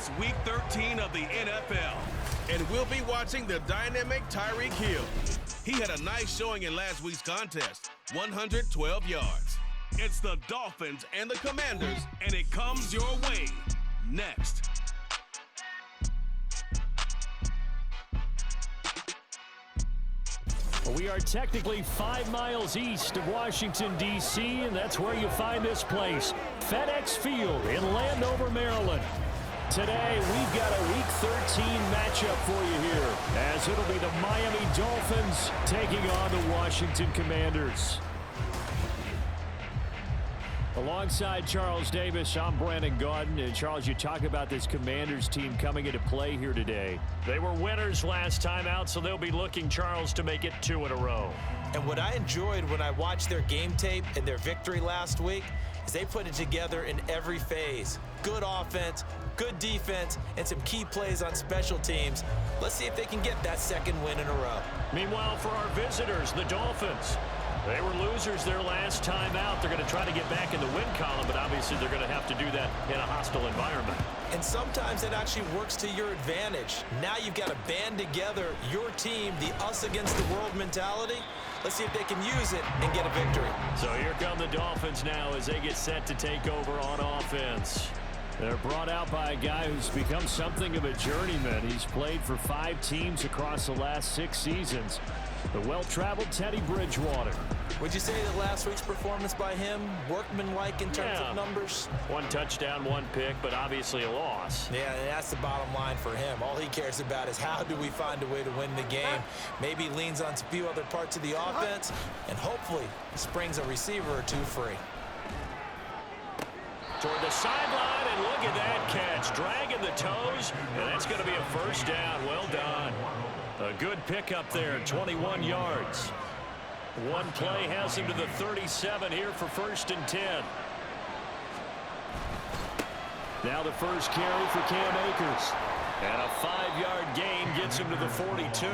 It's Week 13 of the NFL. And we'll be watching the dynamic Tyreek Hill. He had a nice showing in last week's contest, 112 yards. It's the Dolphins and the Commanders, and it comes your way next. We are technically 5 miles east of Washington, D.C., and that's where you find this place, FedEx Field in Landover, Maryland. Today, we've got a Week 13 matchup for you here, as it'll be the Miami Dolphins taking on the Washington Commanders. Alongside Charles Davis, I'm Brandon Gaudin. And Charles, you talk about this Commanders team coming into play here today. They were winners last time out, so they'll be looking, Charles, to make it 2 in a row. And what I enjoyed when I watched their game tape and their victory last week is they put it together in every phase. Good offense, good defense, and some key plays on special teams. Let's see if they can get that second win in a row. Meanwhile, for our visitors, the Dolphins, they were losers their last time out. They're going to try to get back in the win column, but obviously they're going to have to do that in a hostile environment. And sometimes that actually works to your advantage. Now you've got to band together your team, the us against the world mentality. Let's see if they can use it and get a victory. So here come the Dolphins now as they get set to take over on offense. They're brought out by a guy who's become something of a journeyman. He's played for 5 teams across the last 6 seasons. The well-traveled Teddy Bridgewater. Would you say that last week's performance by him, workmanlike in terms of numbers? 1 touchdown, 1 pick, but obviously a loss. Yeah, and that's the bottom line for him. All he cares about is how do we find a way to win the game. Maybe he leans on a few other parts of the offense, and hopefully springs a receiver or 2 free. Toward the sideline, and look at that catch. Dragging the toes, and that's going to be a first down. Well done. A good pickup there, 21 yards. One play has him to the 37 here for 1st and 10. Now the first carry for Cam Akers. And a 5-yard gain gets him to the 42.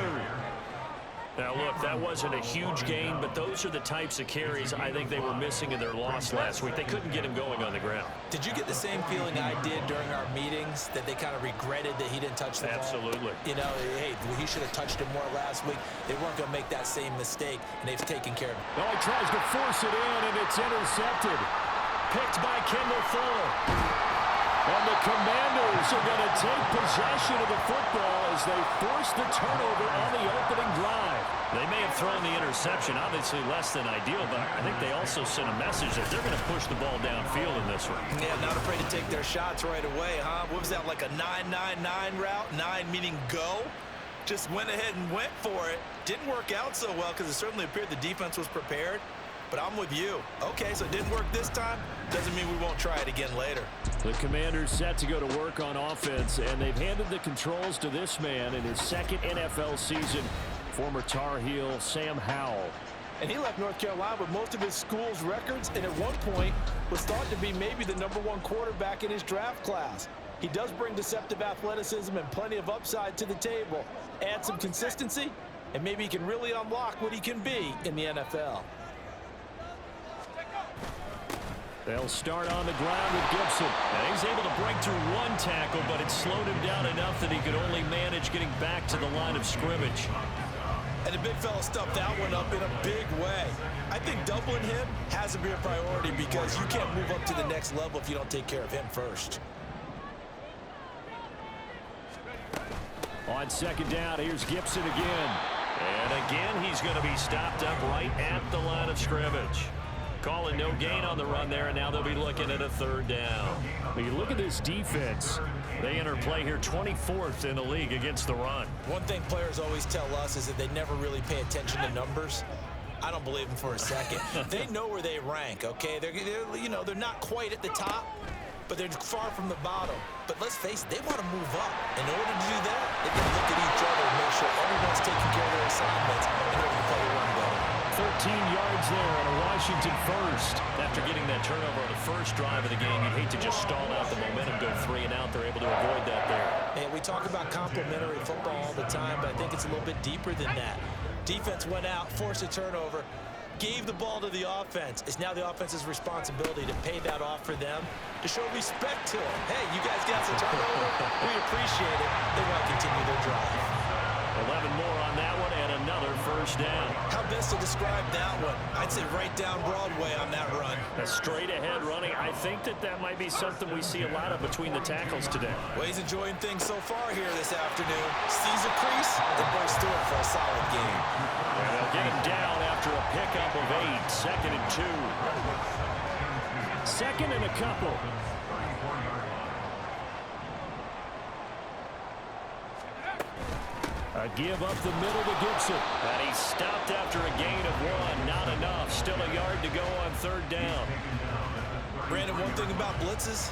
Now, look, that wasn't a huge gain, but those are the types of carries I think they were missing in their loss last week. They couldn't get him going on the ground. Did you get the same feeling I did during our meetings, that they kind of regretted that he didn't touch the ball? Absolutely. You know, hey, he should have touched it more last week. They weren't going to make that same mistake, and they've taken care of it. Well, he tries to force it in, and it's intercepted. Picked by Kendall Fuller. And the Commanders are going to take possession of the football as they force the turnover on the opening drive. They may have thrown the interception, obviously less than ideal, but I think they also sent a message that they're going to push the ball downfield in this one. Yeah, not afraid to take their shots right away, huh? What was that, like a 9-9-9 route? 9 meaning go? Just went ahead and went for it. Didn't work out so well because it certainly appeared the defense was prepared. But I'm with you. Okay, so it didn't work this time. Doesn't mean we won't try it again later. The Commanders set to go to work on offense, and they've handed the controls to this man in his 2nd NFL season, former Tar Heel Sam Howell. And he left North Carolina with most of his school's records, and at one point was thought to be maybe the #1 quarterback in his draft class. He does bring deceptive athleticism and plenty of upside to the table. Add some consistency, and maybe he can really unlock what he can be in the NFL. They'll start on the ground with Gibson. And he's able to break through 1 tackle, but it slowed him down enough that he could only manage getting back to the line of scrimmage. And the big fella stuffed that one up in a big way. I think doubling him has to be a priority because you can't move up to the next level if you don't take care of him first. On 2nd down, here's Gibson again. And again, he's going to be stopped up right at the line of scrimmage. Calling no gain on the run there, and now they'll be looking at a 3rd down. When you look at this defense, they enter play here 24th in the league against the run. One thing players always tell us is that they never really pay attention to numbers. I don't believe them for a second. They know where they rank, okay? They're not quite at the top, but they're far from the bottom. But let's face it, they want to move up. In order to do that, they can look at each other and make sure everyone's taking care of their assignments in order to play the run better. 13 yards there on a Washington first. After getting that turnover on the first drive of the game, you'd hate to just stall out the momentum, go 3 and out. They're able to avoid that there. And we talk about complementary football all the time, but I think it's a little bit deeper than that. Defense went out, forced a turnover. gave the ball to the offense. It's now the offense's responsibility to pay that off for them, to show respect to them. Hey, you guys got some turnover. We appreciate it. They want to continue their drive. 11 more on that one and another first down. How best to describe that one? I'd say right down Broadway on that run. A straight ahead running. I think that might be something we see a lot of between the tackles today. Well, he's enjoying things so far here this afternoon. Sees a crease, then breaks through it for a solid game. And they'll get him down after a pickup of 8. 2nd and 2. 2nd and a couple. A give up the middle to Gibson. And he stopped after a gain of 1. Not enough. Still a yard to go on 3rd down. Brandon, one thing about blitzes,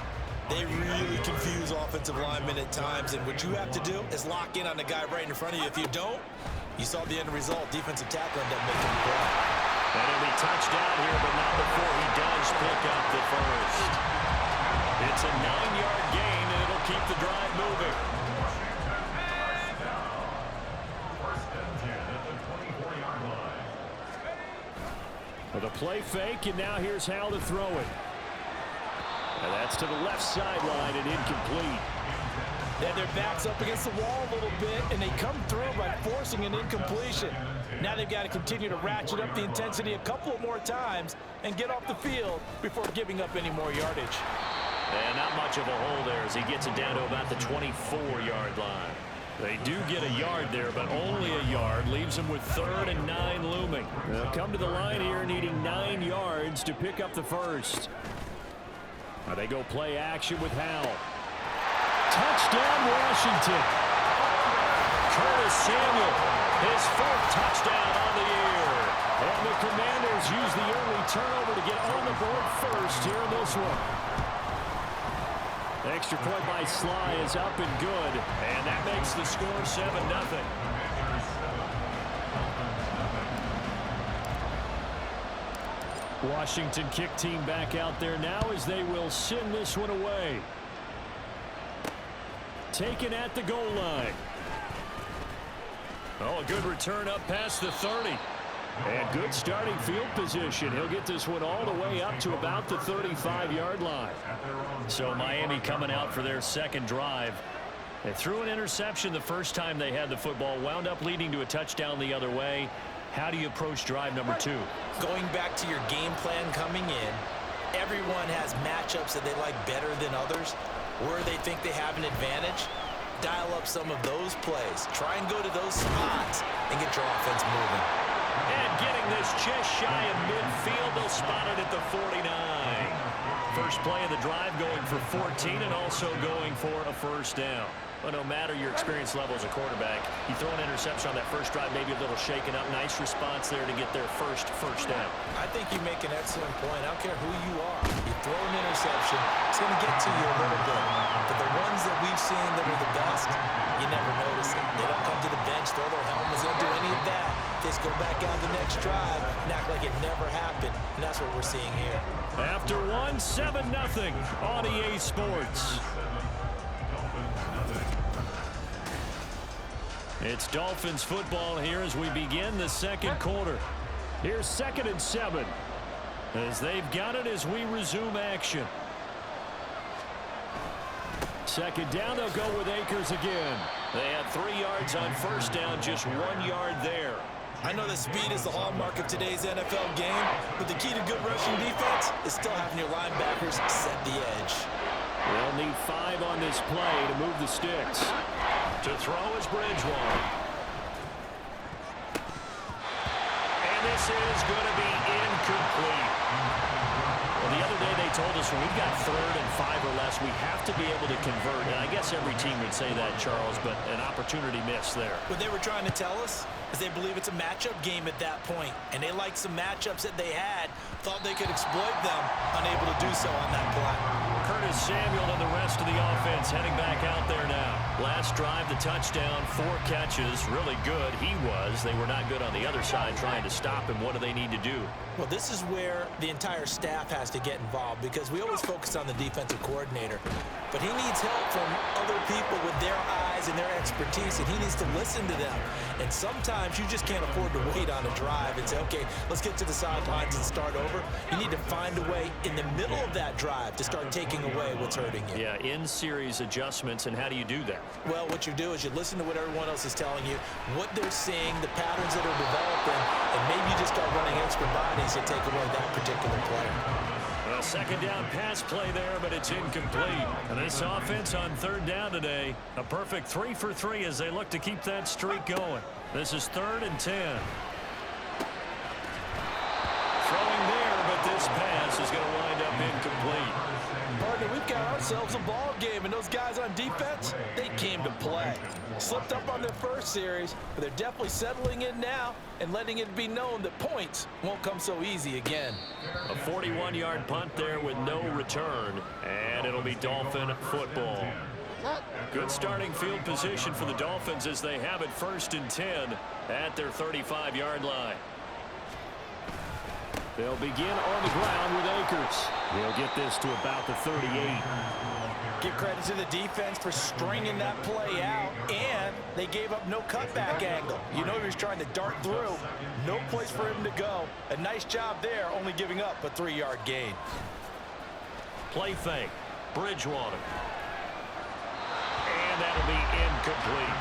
they really confuse offensive linemen at times. And what you have to do is lock in on the guy right in front of you. If you don't, you saw the end result. Defensive tackle ended up making the play. And he'll be touchdown here, but not before he does pick up the first. It's a 9-yard gain, and it'll keep the drive moving. With a play fake, and now here's how to throw it. And that's to the left sideline and incomplete. Then their back's up against the wall a little bit, and they come through by forcing an incompletion. Now they've got to continue to ratchet up the intensity a couple of more times and get off the field before giving up any more yardage. And not much of a hole there as he gets it down to about the 24-yard line. They do get a yard there, but only a yard. Leaves them with 3rd and 9 looming. They'll come to the line here needing 9 yards to pick up the first. Now they go play action with Howell. Touchdown, Washington. Curtis Samuel, his 4th touchdown on the year. And the Commanders use the early turnover to get on the board first here in this one. The extra point by Sly is up and good, and that makes the score 7-0. Washington kick team back out there now as they will send this one away. Taken at the goal line. Oh, a good return up past the 30. And good starting field position. He'll get this one all the way up to about the 35-yard line. So Miami coming out for their 2nd drive. They threw an interception the first time they had the football, wound up leading to a touchdown the other way. How do you approach drive number 2? Going back to your game plan coming in, everyone has matchups that they like better than others, where they think they have an advantage. Dial up some of those plays. Try and go to those spots and get your offense moving. And getting this just shy of midfield, they'll spot it at the 49. First play of the drive going for 14 and also going for a first down. But no matter your experience level as a quarterback, you throw an interception on that first drive, maybe a little shaken up. Nice response there to get their first down. I think you make an excellent point. I don't care who you are. You throw an interception, it's going to get to you a little bit. But the ones that we've seen that are the best, you never notice it. They don't come to the bench, throw their helmets, they don't do any of that. They just go back out the next drive and act like it never happened. And that's what we're seeing here. After 7-0 on EA Sports. It's Dolphins football here as we begin the 2nd quarter. Here's 2nd and 7 as they've got it as we resume action. 2nd down, they'll go with Akers again. They had 3 yards on first down, just 1 yard there. I know that speed is the hallmark of today's NFL game, but the key to good rushing defense is still having your linebackers set the edge. They'll need 5 on this play to move the sticks. To throw is Bridgewater. And this is going to be incomplete. Well, the other day they told us when we've got 3rd and 5 or less, we have to be able to convert. And I guess every team would say that, Charles, but an opportunity missed there. What they were trying to tell us is they believe it's a matchup game at that point. And they liked some matchups that they had, thought they could exploit them, unable to do so on that play. Curtis Samuel and the rest of the offense heading back out there now. Last drive, the touchdown, 4 catches, really good. He was. They were not good on the other side trying to stop him. What do they need to do? Well, this is where the entire staff has to get involved because we always focus on the defensive coordinator. But he needs help from other people with their eyes guys and their expertise, and he needs to listen to them. And sometimes you just can't afford to wait on a drive and say, okay, let's get to the sidelines and start over. You need to find a way in the middle of that drive to start taking away what's hurting you. Yeah, in-series adjustments, and how do you do that? Well, what you do is you listen to what everyone else is telling you, what they're seeing, the patterns that are developing, and maybe you just start running extra bodies to take away that particular player. A second down pass play there, but it's incomplete. And this offense on third down today, a perfect 3 for 3 as they look to keep that streak going. This is 3rd and 10. Throwing there, but this pass is going to wind up incomplete. Partner, we've got ourselves a ball game, and those guys on defense, they came to play. Slipped up on their first series, but they're definitely settling in now and letting it be known that points won't come so easy again. A 41-yard punt there with no return, and it'll be Dolphin football. Good starting field position for the Dolphins as they have it 1st and 10 at their 35-yard line. They'll begin on the ground with Akers. He'll get this to about the 38. Give credit to the defense for stringing that play out, and they gave up no cutback angle. You know he was trying to dart through. No place for him to go. A nice job there, only giving up a 3-yard gain. Play fake. Bridgewater. And that'll be incomplete.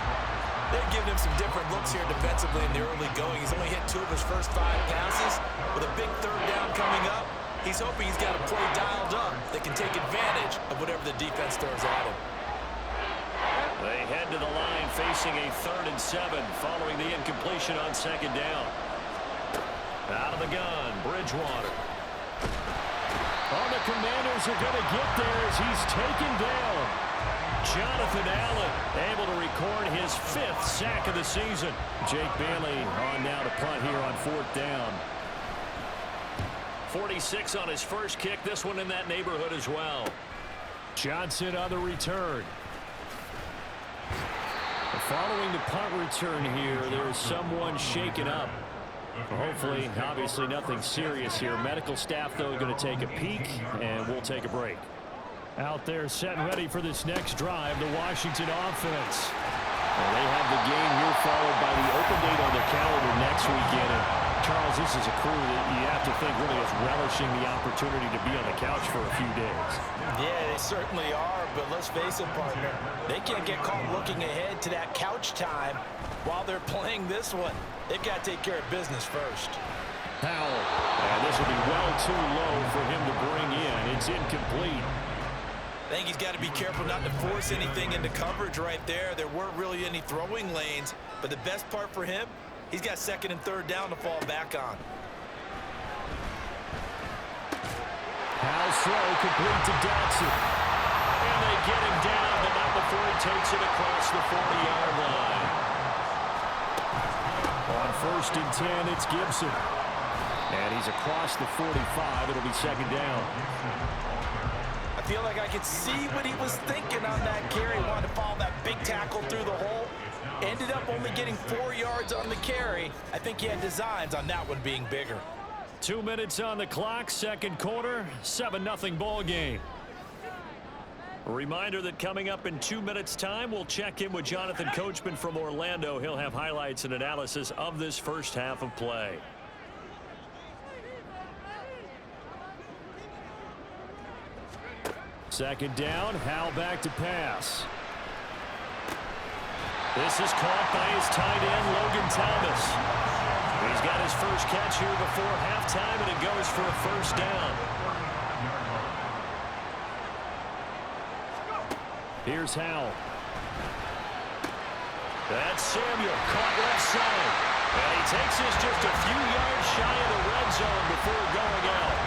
They're giving him some different looks here defensively in the early going. He's only hit 2 of his first 5 passes. With a big 3rd down coming up, he's hoping he's got a play dialed up that can take advantage of whatever the defense throws at him. They head to the line facing a 3rd and 7 following the incompletion on 2nd down. Out of the gun, Bridgewater. The Commanders are going to get there as he's taken down. Jonathan Allen able to record his 5th sack of the season. Jake Bailey on now to punt here on 4th down. 46 on his first kick. This one in that neighborhood as well. Johnson on the return. Following the punt return here, there is someone shaken up. Hopefully, obviously nothing serious here. Medical staff, though, going to take a peek, and we'll take a break. Out there set and ready for this next drive, the Washington offense. Well, they have the game here followed by the open date on their calendar next weekend. And Charles, this is a crew that you have to think really is relishing the opportunity to be on the couch for a few days. Yeah, they certainly are, but let's face it, partner. They can't get caught looking ahead to that couch time while they're playing this one. They've got to take care of business first. Powell. And this will be well too low for him to bring in. It's incomplete. I think he's got to be careful not to force anything into coverage right there. There weren't really any throwing lanes, but the best part for him, he's got 2nd and 3rd down to fall back on. Powell's throw complete to Dotson. And they get him down, but not before he takes it across the 40-yard line. On 1st and 10, it's Gibson. And he's across the 45. It'll be 2nd down. I feel like I could see what he was thinking on that carry. Wanted to follow that big tackle through the hole. Ended up only getting 4 yards on the carry. I think he had designs on that one being bigger. 2 minutes on the clock, 2nd quarter, 7-0 ball game. A reminder that coming up in 2 minutes' time, we'll check in with Jonathan Coachman from Orlando. He'll have highlights and analysis of this first half of play. Second down, Howell back to pass. This is caught by his tight end, Logan Thomas. He's got his first catch here before halftime, and it goes for a 1st down. Here's Howell. That's Samuel, caught left side. And he takes this just a few yards shy of the red zone before going out.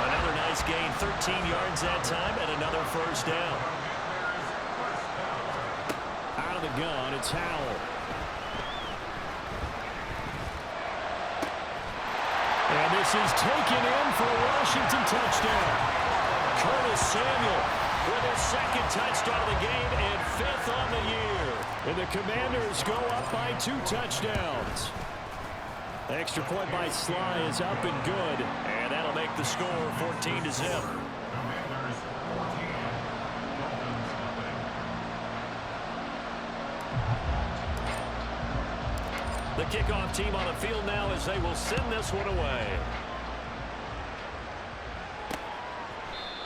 Another nice gain, 13 yards that time, and another 1st down. Out of the gun, it's Howell. And this is taken in for a Washington touchdown. Curtis Samuel with his 2nd touchdown of the game and 5th on the year. And the Commanders go up by 2 touchdowns. Extra point by Sly is up and good. And that'll make the score 14-0. The kickoff team on the field now as they will send this one away.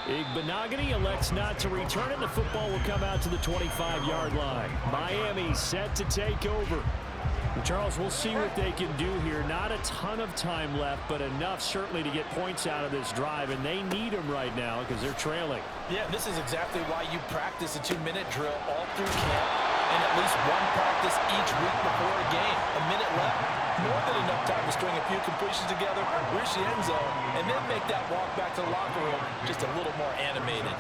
Igbenogany elects not to return it. The football will come out to the 25-yard line. Miami set to take over. Charles, we'll see what they can do here. Not a ton of time left, but enough certainly to get points out of this drive, and they need them right now because they're trailing. Yeah, this is exactly why you practice a 2-minute drill all through camp and at least one practice each week before a game. A minute left, more than enough time to string a few completions together, reach the end zone, and then make that walk back to the locker room just a little more animated.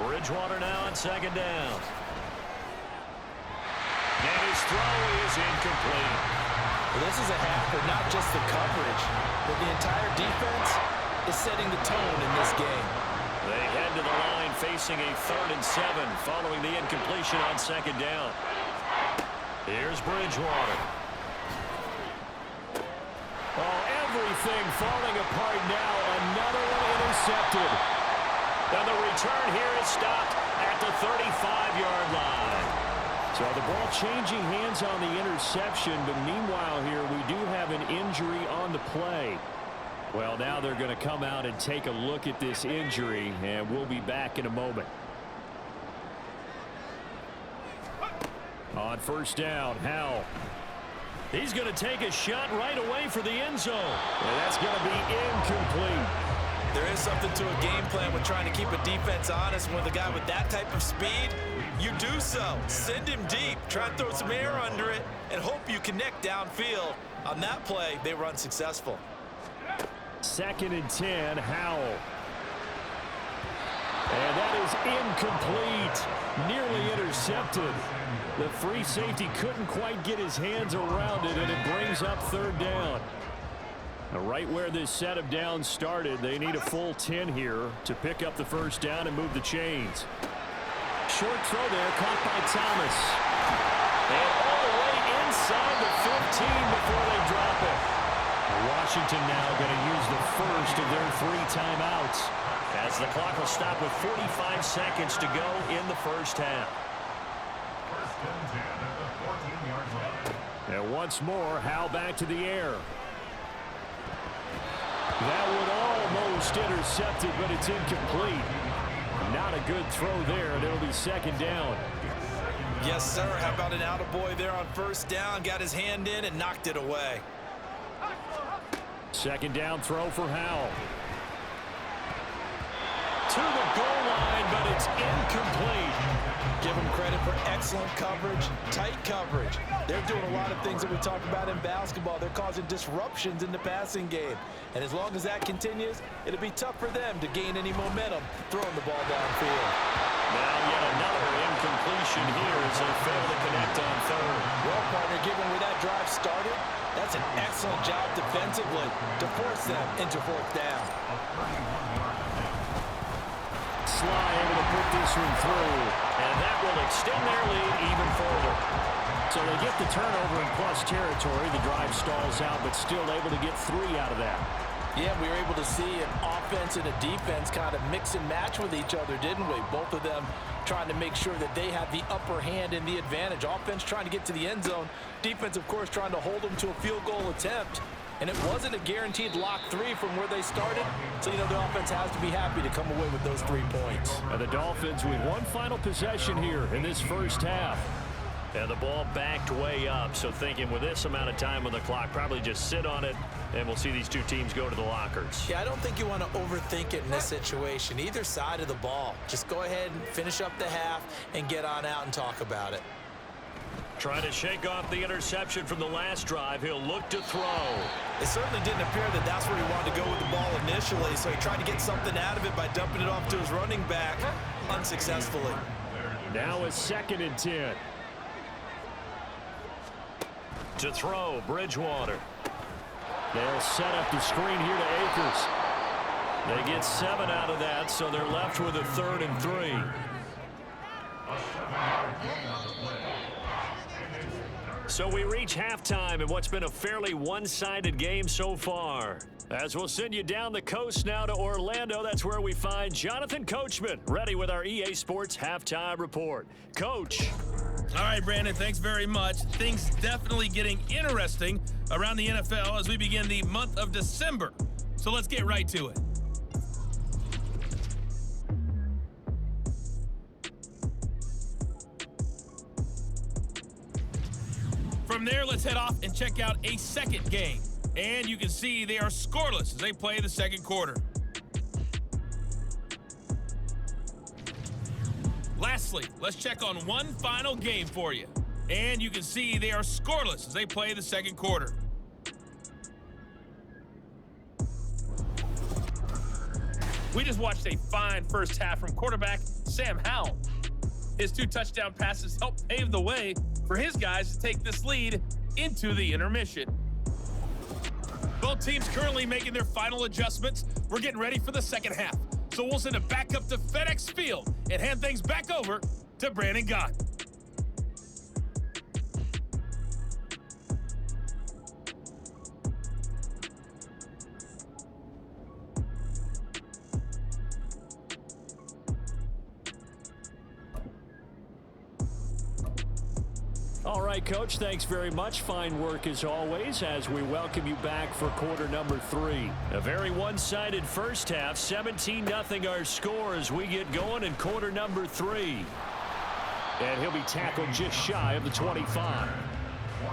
Bridgewater now on second down. And his throw is incomplete. Well, this is a half for not just the coverage, but the entire defense is setting the tone in this game. They head to the line facing a 3rd and 7 following the incompletion on second down. Here's Bridgewater. Oh, everything falling apart now. Another one intercepted. And the return here is stopped at the 35-yard line. So the ball changing hands on the interception, but meanwhile here we do have an injury on the play. Well, now they're going to come out and take a look at this injury, and we'll be back in a moment. On first down, Howell. He's going to take a shot right away for the end zone. And that's going to be incomplete. There is something to a game plan with trying to keep a defense honest. When the guy with that type of speed, you do so. Send him deep. Try and throw some air under it and hope you connect downfield. On that play, they were unsuccessful. 2nd and 10, Howell. And that is incomplete. Nearly intercepted. The free safety couldn't quite get his hands around it, and it brings up 3rd down. Now, right where this set of downs started, they need a full 10 here to pick up the first down and move the chains. Short throw there, caught by Thomas. And all the way inside the 15 before they drop it. Washington now going to use the first of their 3 timeouts, as the clock will stop with 45 seconds to go in the first half. And once more, Howell back to the air. That would almost intercepted, but it's incomplete. Not a good throw there, and it'll be 2nd down. Yes, sir. How about an attaboy there on first down? Got his hand in and knocked it away. 2nd down throw for Howell. To the goal line, but it's incomplete. Give them credit for excellent coverage, tight coverage. They're doing a lot of things that we talk about in basketball. They're causing disruptions in the passing game. And as long as that continues, it'll be tough for them to gain any momentum throwing the ball downfield. Now yet another incompletion here as they fail to connect on 3rd. Well, partner, given where that drive started, that's an excellent job defensively to force them into 4th down. Sly able to put this one through, and that will extend their lead even further. So they get the turnover in plus territory. The drive stalls out, but still able to get 3 out of that. Yeah, we were able to see an offense and a defense kind of mix and match with each other, didn't we? Both of them trying to make sure that they have the upper hand and the advantage. Offense trying to get to the end zone. Defense, of course, trying to hold them to a field goal attempt. And it wasn't a guaranteed lock 3 from where they started. So, you know, the offense has to be happy to come away with those 3 points. And the Dolphins with one final possession here in this first half. And the ball backed way up. So thinking with this amount of time on the clock, probably just sit on it, and we'll see these 2 teams go to the lockers. Yeah, I don't think you want to overthink it in this situation. Either side of the ball. Just go ahead and finish up the half and get on out and talk about it. Trying to shake off the interception from the last drive. He'll look to throw. It certainly didn't appear that that's where he wanted to go with the ball initially, so he tried to get something out of it by dumping it off to his running back unsuccessfully. Now a 2nd and 10. To throw, Bridgewater. They'll set up the screen here to Akers. They get 7 out of that, so they're left with a 3rd and 3. So we reach halftime in what's been a fairly one-sided game so far. As we'll send you down the coast now to Orlando, that's where we find Jonathan Coachman, ready with our EA Sports Halftime Report. Coach. All right, Brandon, thanks very much. Things definitely getting interesting around the NFL as we begin the month of December. So let's get right to it. From there, let's head off and check out a second game. And you can see they are scoreless as they play the second quarter. Lastly, let's check on one final game for you. And you can see they are scoreless as they play the second quarter. We just watched a fine first half from quarterback Sam Howell. His 2 touchdown passes helped pave the way for his guys to take this lead into the intermission. Both teams currently making their final adjustments. We're getting ready for the second half. So we'll send it back up to FedEx Field and hand things back over to Brandon Gott. All right, Coach, thanks very much. Fine work as always as we welcome you back for quarter number 3. A very one-sided first half, 17-0 our score as we get going in quarter number 3. And he'll be tackled just shy of the 25.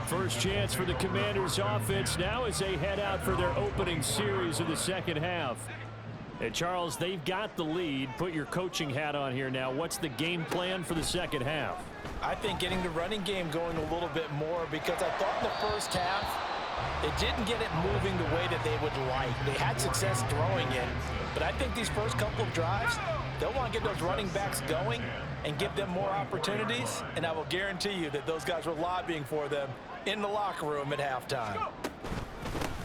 First chance for the Commanders offense now as they head out for their opening series of the second half. And Charles, they've got the lead. Put your coaching hat on here now. What's the game plan for the second half? I think getting the running game going a little bit more, because I thought in the first half they didn't get it moving the way that they would like. They had success throwing it, but I think these first couple of drives, they'll want to get those running backs going and give them more opportunities, and I will guarantee you that those guys were lobbying for them in the locker room at halftime.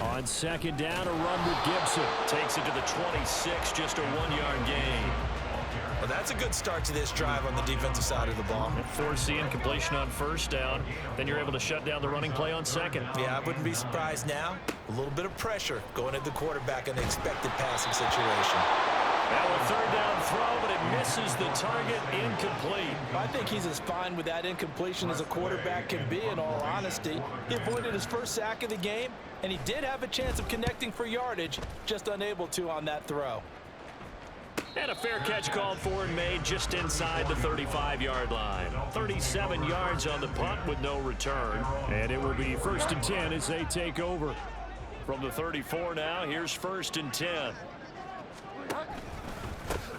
On second down, a run with Gibson. Takes it to the 26, just a 1-yard gain. Well, that's a good start to this drive on the defensive side of the ball. Force the incompletion on first down. Then you're able to shut down the running play on second. Yeah, I wouldn't be surprised now. A little bit of pressure going at the quarterback in an expected passing situation. Now a third down throw, but it misses the target, incomplete. I think he's as fine with that incompletion as a quarterback can be, in all honesty. He avoided his first sack of the game, and he did have a chance of connecting for yardage, just unable to on that throw. And a fair catch called for and made just inside the 35-yard line. 37 yards on the punt with no return. And it will be 1st and 10 as they take over. From the 34 now, here's 1st and 10.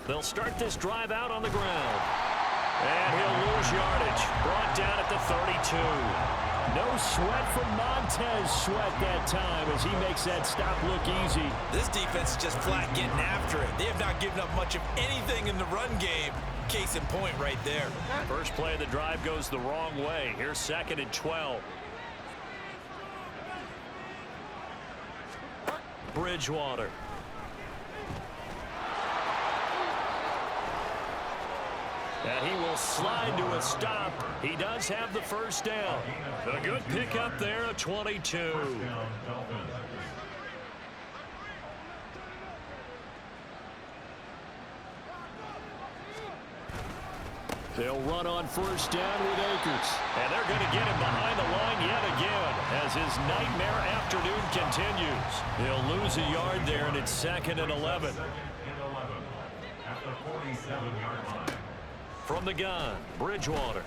They'll start this drive out on the ground. And he'll lose yardage. Brought down at the 32. No sweat from Montez Sweat that time as he makes that stop look easy. This defense is just flat getting after it. They have not given up much of anything in the run game. Case in point right there. First play of the drive goes the wrong way. Here's 2nd and 12. Bridgewater. And he will slide to a stop. He does have the first down. A good pickup there, a 22. They'll run on first down with Akers. And they're going to get him behind the line yet again as his nightmare afternoon continues. They'll lose a yard there, and it's 2nd and 11. At the 47-yard line. From the gun, Bridgewater.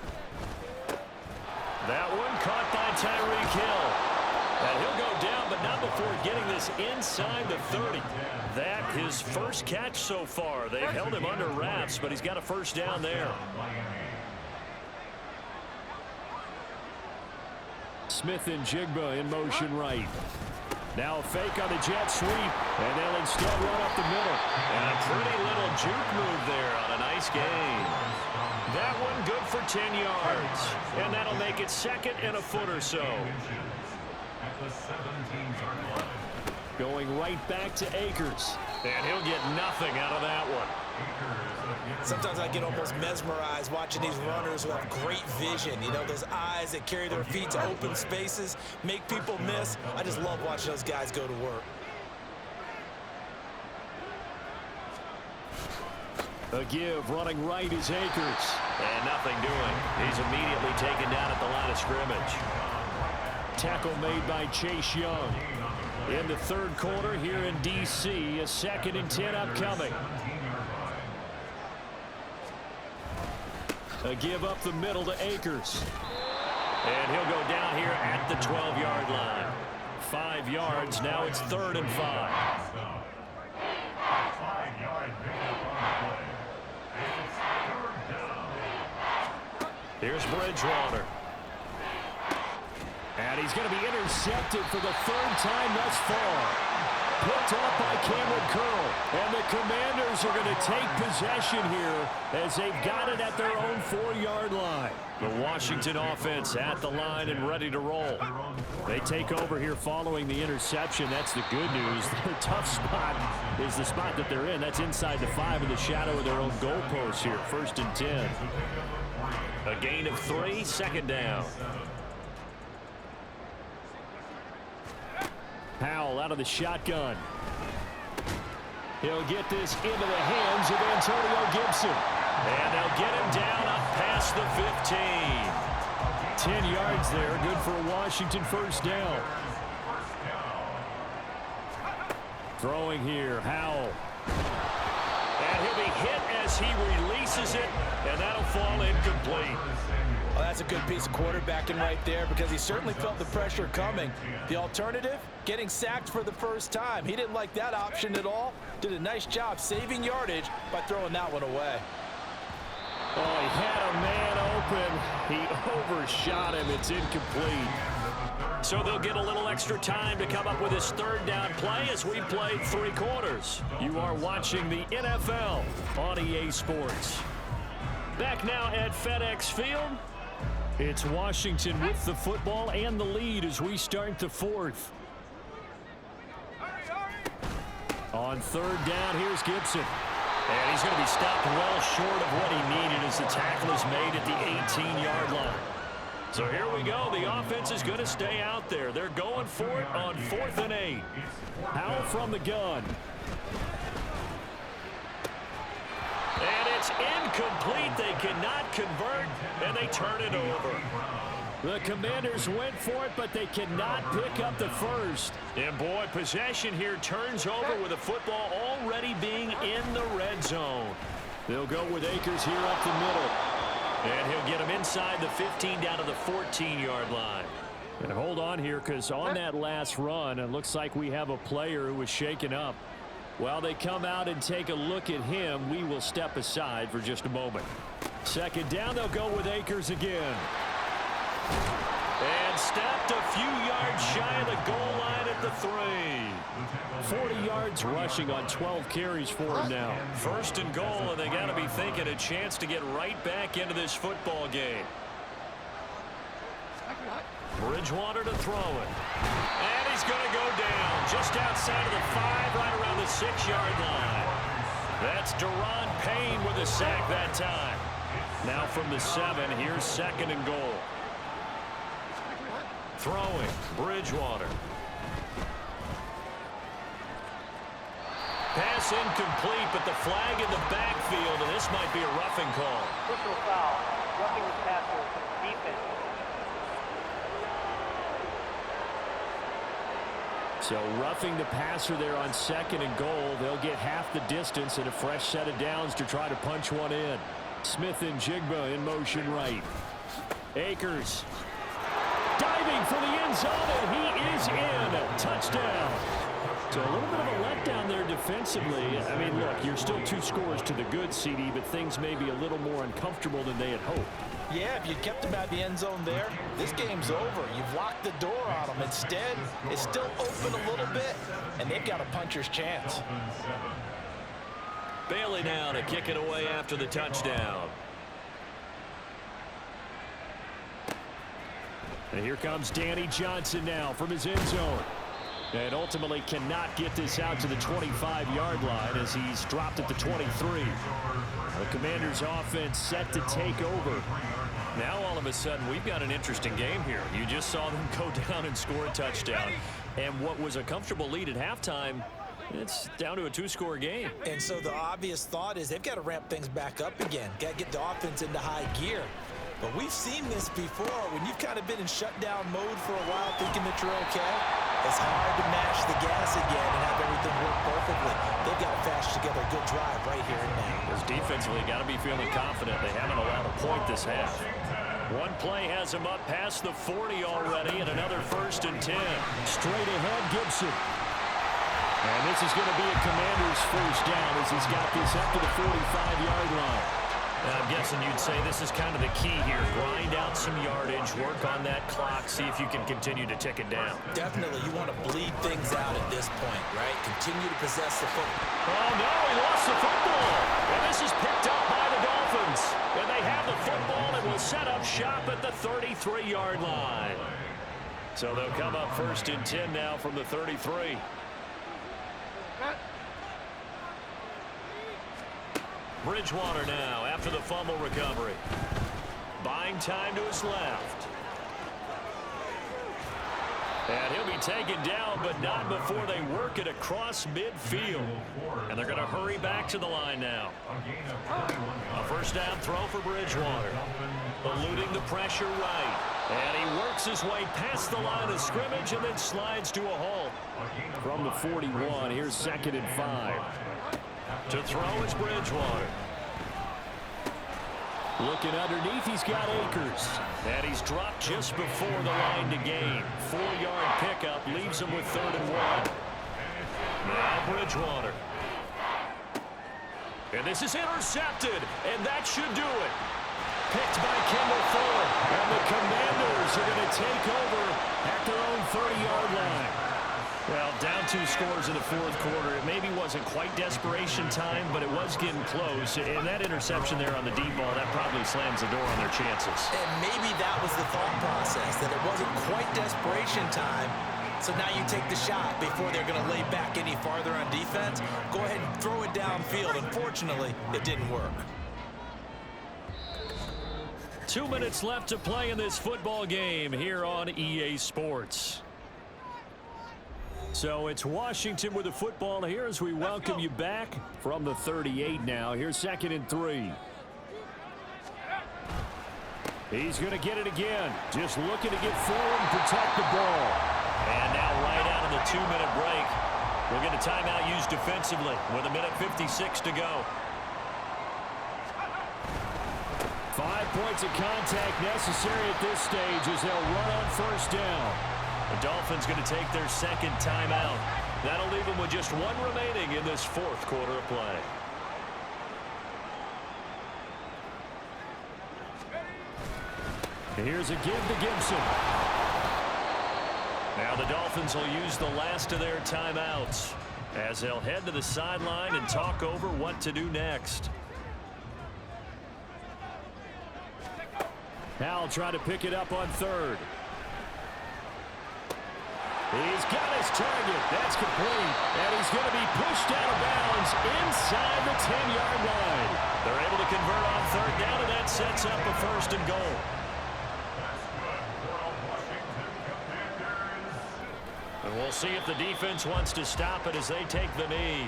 That one caught by Tyreek Hill. And he'll go down, but not before getting this inside the 30. That his first catch so far. They've held him under wraps, but he's got a first down there. Smith and Jigba in motion right. Now a fake on the jet sweep, and they'll instead run up the middle. And a pretty little juke move there on a nice gain. That one good for 10 yards. And that'll make it 2nd and a foot or so. Going right back to Akers. And he'll get nothing out of that one. Sometimes I get almost mesmerized watching these runners who have great vision. You know, those eyes that carry their feet to open spaces, make people miss. I just love watching those guys go to work. A give running right is Akers. And nothing doing. He's immediately taken down at the line of scrimmage. Tackle made by Chase Young. In the third quarter here in D.C., a 2nd and 10 upcoming. A give up the middle to Akers. And he'll go down here at the 12-yard line. 5 yards. Now it's 3rd and 5. Here's Bridgewater. And he's going to be intercepted for the 3rd time thus far. Picked off by Cameron Curl. And the Commanders are going to take possession here as they've got it at their own 4-yard line. The Washington offense at the line and ready to roll. They take over here following the interception. That's the good news. The tough spot is the spot that they're in. That's inside the 5 in the shadow of their own goalpost here. 1st and 10. A gain of 3, 2nd down. Powell out of the shotgun. He'll get this into the hands of Antonio Gibson. And they'll get him down up past the 15. 10 yards there. Good for a Washington 1st down. Throwing here, Howell. And he'll be hit as he releases it, and that'll fall incomplete. Well, that's a good piece of quarterbacking right there because he certainly felt the pressure coming. The alternative, getting sacked for the 1st time. He didn't like that option at all. Did a nice job saving yardage by throwing that one away. Oh, he had a man open. He overshot him. It's incomplete. So they'll get a little extra time to come up with his 3rd down play as we played 3 quarters. You are watching the NFL on EA Sports. Back now at FedEx Field. It's Washington with the football and the lead as we start the 4th. On 3rd down, here's Gibson. And he's going to be stopped well short of what he needed as the tackle is made at the 18-yard line. So here we go. The offense is going to stay out there. They're going for it on 4th and 8. Howell from the gun. And it's incomplete. They cannot convert, and they turn it over. The Commanders went for it, but they cannot pick up the 1st. And, boy, possession here turns over with the football already being in the red zone. They'll go with Akers here up the middle. And he'll get him inside the 15 down to the 14-yard line. And hold on here because on that last run, it looks like we have a player who was shaken up. While they come out and take a look at him, we will step aside for just a moment. 2nd down, they'll go with Akers again. And stopped a few yards shy of the goal line at the 3. 40 yards rushing on 12 carries for him now. 1st and goal, and they got to be thinking a chance to get right back into this football game. Bridgewater to throw it. And he's going to go down just outside of the 5, right around the 6-yard line. That's Deron Payne with a sack that time. Now from the 7, here's 2nd and goal. Throwing, Bridgewater. Pass incomplete, but the flag in the backfield, and this might be a roughing call. Personal foul, roughing the passer, defense. So roughing the passer there on 2nd and goal. They'll get half the distance and a fresh set of downs to try to punch one in. Smith and Jigba in motion right. Akers. Diving for the end zone, and he is in. Touchdown. So a little bit of a letdown there defensively. I mean, look, you're still 2 scores to the good, CD, but things may be a little more uncomfortable than they had hoped. Yeah, if you kept him at the end zone there, this game's over. You've locked the door on him. Instead, it's still open a little bit, and they've got a puncher's chance. Bailey now to kick it away after the touchdown. And here comes Danny Johnson now from his end zone. And ultimately cannot get this out to the 25-yard line as he's dropped at the 23. The Commanders' offense set to take over. Now all of a sudden we've got an interesting game here. You just saw them go down and score a touchdown. And what was a comfortable lead at halftime It's down to a two-score game. And so the obvious thought is they've got to ramp things back up again. Got to get the offense into high gear. But we've seen this before. When you've kind of been in shutdown mode for a while thinking that you're okay, it's hard to mash the gas again and have everything work perfectly. They've got to fast together a good drive right here and now. Because defensively, got to be feeling confident. They haven't allowed a point this half. One play has him up past the 40 already, and another 1st and 10. Straight ahead, Gibson. And this is going to be a Commander's first down as he's got this up to the 45-yard line. I'm guessing you'd say this is kind of the key here. Grind out some yardage, work on that clock, see if you can continue to tick it down. Definitely, you want to bleed things out at this point, right? Continue to possess the football. Oh, no, he lost the football. And this is picked up by the Dolphins. And they have the football and will set up shop at the 33-yard line. So they'll come up 1st and 10 now from the 33. Bridgewater now after the fumble recovery. Buying time to his left. And he'll be taken down, but not before they work it across midfield. And they're going to hurry back to the line now. A first down throw for Bridgewater. Eluding the pressure right. And he works his way past the line of scrimmage and then slides to a halt. From the 41, here's 2nd and 5. To throw is Bridgewater. Looking underneath, he's got Akers. And he's dropped just before the line to gain. 4-yard pickup leaves him with 3rd and 1. Now Bridgewater. And this is intercepted, and that should do it. Picked by Kendall Fuller. And the Commanders are going to take over at their own 30-yard line. Well, down 2 scores in the 4th quarter. It maybe wasn't quite desperation time, but it was getting close. And that interception there on the deep ball, that probably slams the door on their chances. And maybe that was the thought process, that it wasn't quite desperation time. So now you take the shot before they're going to lay back any farther on defense. Go ahead and throw it downfield. Unfortunately, it didn't work. 2 minutes left to play in this football game here on EA Sports. So it's Washington with the football here as we welcome you back from the 38 now. Here's 2nd and 3. He's going to get it again. Just looking to get forward and protect the ball. And now right out of the 2-minute break, we'll get a timeout used defensively with 1:56 to go. 5 points of contact necessary at this stage as they'll run on 1st down. The Dolphins going to take their 2nd timeout. That'll leave them with just 1 remaining in this 4th quarter of play. Here's a give to Gibson. Now the Dolphins will use the last of their timeouts as they'll head to the sideline and talk over what to do next. Now try to pick it up on 3rd. He's got his target. That's complete. And he's going to be pushed out of bounds inside the 10-yard line. They're able to convert on 3rd down, and that sets up a 1st and goal. And we'll see if the defense wants to stop it as they take the knee.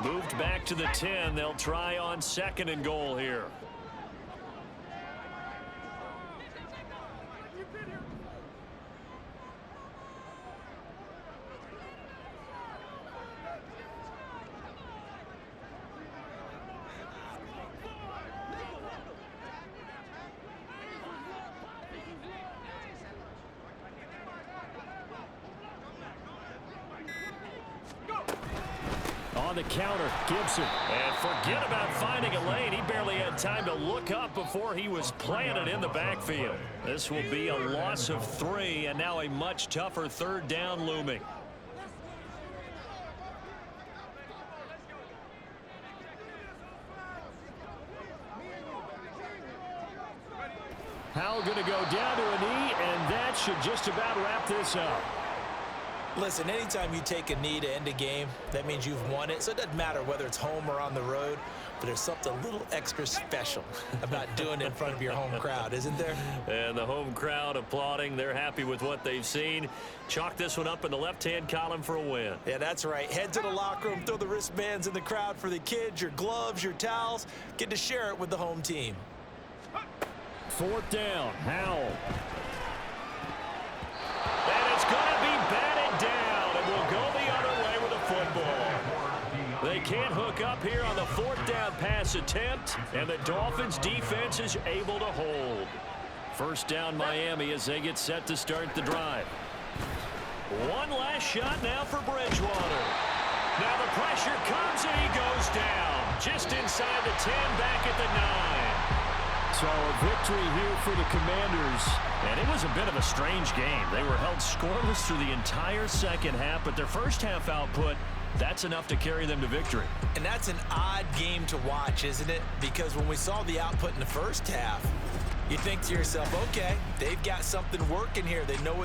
Moved back to the 10. They'll try on 2nd and goal here. On the counter, Gibson. And forget about finding a lane. He barely had time to look up before he was planted in the backfield. This will be a loss of 3, and now a much tougher 3rd down looming. Howell going to go down to a knee, and that should just about wrap this up. Listen, anytime you take a knee to end a game, that means you've won it. So it doesn't matter whether it's home or on the road, but there's something a little extra special about doing it in front of your home crowd, isn't there? And the home crowd applauding. They're happy with what they've seen. Chalk this one up in the left-hand column for a win. Yeah, that's right. Head to the locker room, throw the wristbands in the crowd for the kids, your gloves, your towels. Get to share it with the home team. 4th down, Howell. And it's going to be batted down, and we'll go the other way with a football. They can't hook up here on the 4th down pass attempt, and the Dolphins' defense is able to hold. 1st down, Miami, as they get set to start the drive. One last shot now for Bridgewater. Now the pressure comes, and he goes down. Just inside the 10, back at the 9. So a victory here for the Commanders. And it was a bit of a strange game. They were held scoreless through the entire second half, but their first half output, that's enough to carry them to victory. And that's an odd game to watch, isn't it? Because when we saw the output in the first half, you think to yourself, okay, they've got something working here. They know what